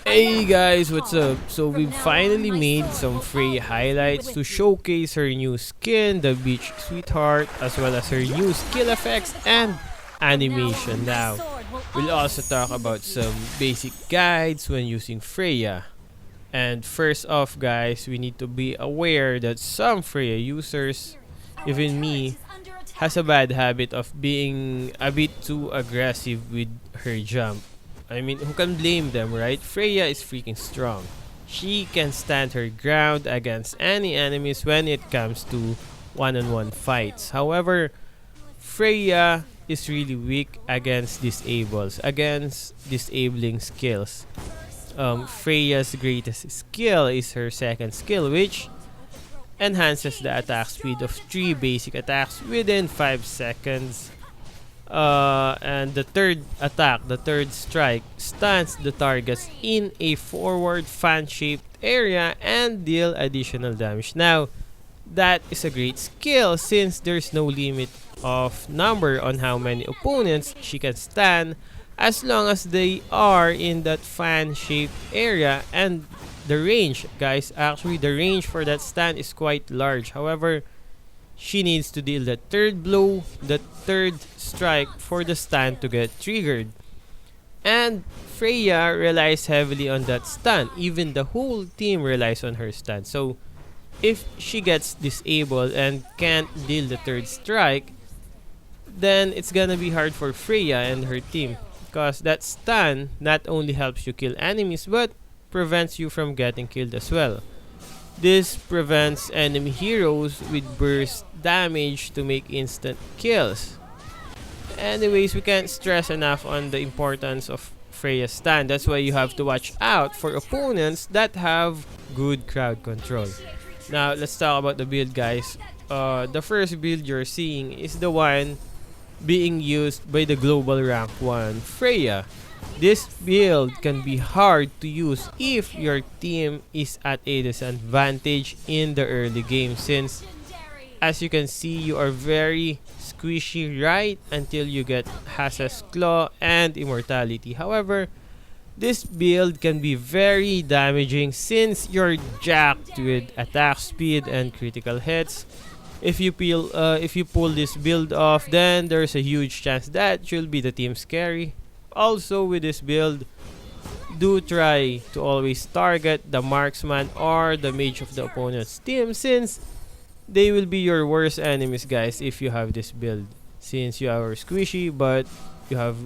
Hey guys, what's up? So we've finally made some Freya highlights to showcase her new skin, the Beach Sweetheart, as well as her new skill effects and animation. Now, we'll also talk about some basic guides when using Freya. And first off guys, we need to be aware that some Freya users, even me, has a bad habit of being a bit too aggressive with her jump. I mean, who can blame them, right? Freya is freaking strong. She can stand her ground against any enemies when it comes to one-on-one fights. However, Freya is really weak against disabling skills. Freya's greatest skill is her second skill, which enhances the attack speed of 3 basic attacks within 5 seconds. And the third attack, the third strike, stuns the targets in a forward fan-shaped area and deal additional damage. Now, that is a great skill since there's no limit of number on how many opponents she can stun as long as they are in that fan-shaped area. And the range, guys, actually the range for that stun is quite large. However, she needs to deal the third blow, the third strike for the stun to get triggered. And Freya relies heavily on that stun. Even the whole team relies on her stun. So if she gets disabled and can't deal the third strike, then it's gonna be hard for Freya and her team. Because that stun not only helps you kill enemies but prevents you from getting killed as well. This prevents enemy heroes with burst damage to make instant kills. Anyways, we can't stress enough on the importance of Freya's stun. That's why you have to watch out for opponents that have good crowd control. Now, let's talk about the build, guys. The first build you're seeing is the one being used by the global rank 1 Freya. This build can be hard to use if your team is at a disadvantage in the early game, since as you can see, you are very squishy right until you get Hasa's Claw and Immortality. However, this build can be very damaging since you're jacked with attack speed and critical hits. If you pull this build off, then there's a huge chance that you'll be the team's carry. Also, with this build, do try to always target the marksman or the mage of the opponent's team, since they will be your worst enemies, guys, if you have this build. Since you are squishy but you have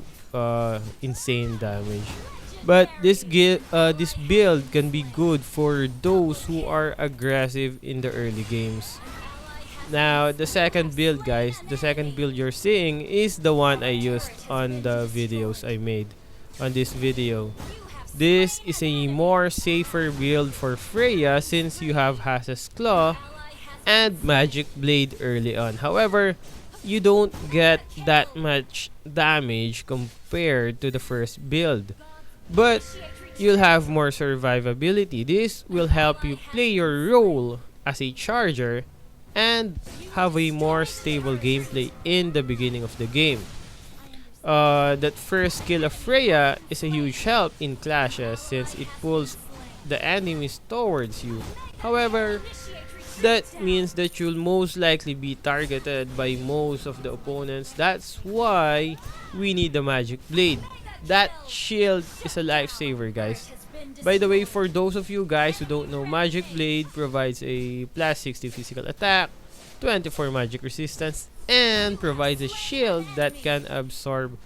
insane damage. But this build can be good for those who are aggressive in the early games. Now, the second build, guys, the second build you're seeing is the one I used on the videos I made on this video. This is a more safer build for Freya since you have Hasa's Claw and Magic Blade early on. However, you don't get that much damage compared to the first build, but you'll have more survivability. This will help you play your role as a charger and have a more stable gameplay in the beginning of the game. That first skill of Freya is a huge help in clashes since it pulls the enemies towards you. However, that means that you'll most likely be targeted by most of the opponents. That's why we need the Magic Blade. That shield is a lifesaver, guys. By the way, for those of you guys who don't know, Magic Blade provides a plus 60 physical attack, 24 magic resistance, and provides a shield that can absorb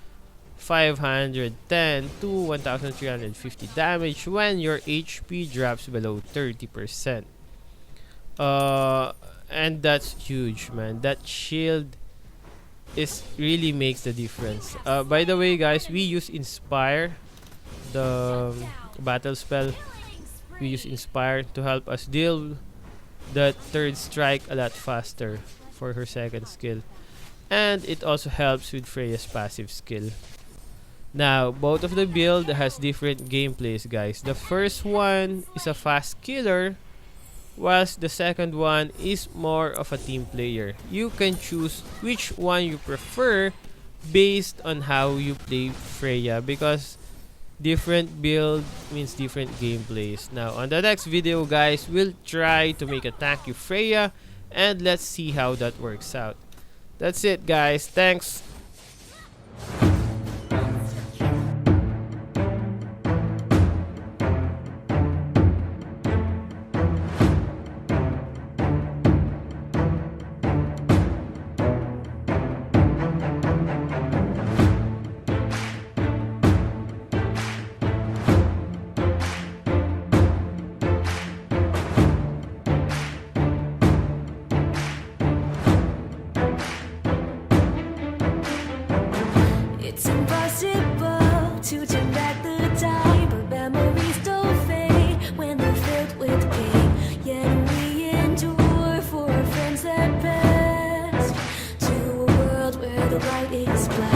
510 to 1350 damage when your HP drops below 30%. And that's huge, man. That shield really makes the difference. By the way, guys, we use Inspire, the battle spell. We use Inspire to help us deal that third strike a lot faster for her second skill, and it also helps with Freya's passive skill. Now, both of the build has different gameplays, guys. The first one is a fast killer, whilst the second one is more of a team player. You can choose which one you prefer based on how you play Freya, because Different build means different gameplays. Now, on the next video, guys, we'll try to make a tanky Freya, and let's see how that works out. That's it, guys. Thanks. It's impossible to turn back the time, but memories don't fade when they're filled with pain. Yet we endure for our friends that passed to a world where the light is black.